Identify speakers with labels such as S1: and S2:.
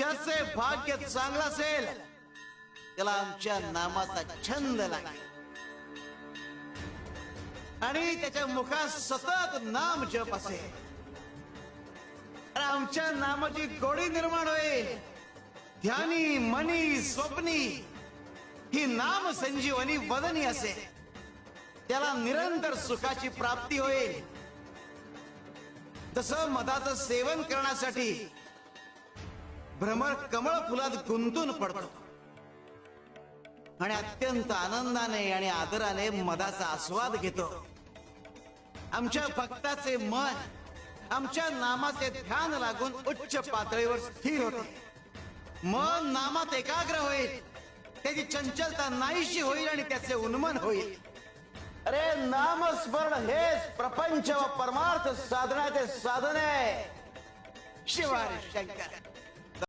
S1: ज्याचे भाग्य चांगलं असेल त्याला आमच्या नामाचा छंद लागेल आणि त्याच्या मुखात सतत नाम जप असेल. आमच्या नामाची गोडी निर्माण होईल. ध्यानी मनी स्वप्नी ही नाम संजीवनी वदनी असेल. त्याला निरंतर सुखाची प्राप्ती होईल. तसं मधाचं सेवन करण्यासाठी भ्रमर कमळ फुलात गुंतून पडतो आणि अत्यंत आनंदाने आणि आदराने मधाचा आस्वाद घेतो. आमच्या भक्ताचे मन आमच्या नामाचे ध्यान लागून उच्च पातळीवर स्थिर होते. मन नामात एकाग्र होईल. त्याची चंचलता नाहीशी होईल आणि त्याचे उन्मन होईल. अरे नामस्मरण हेच प्रपंच व परमार्थ साधनाचे साधन आहे. शिवाय शंकर.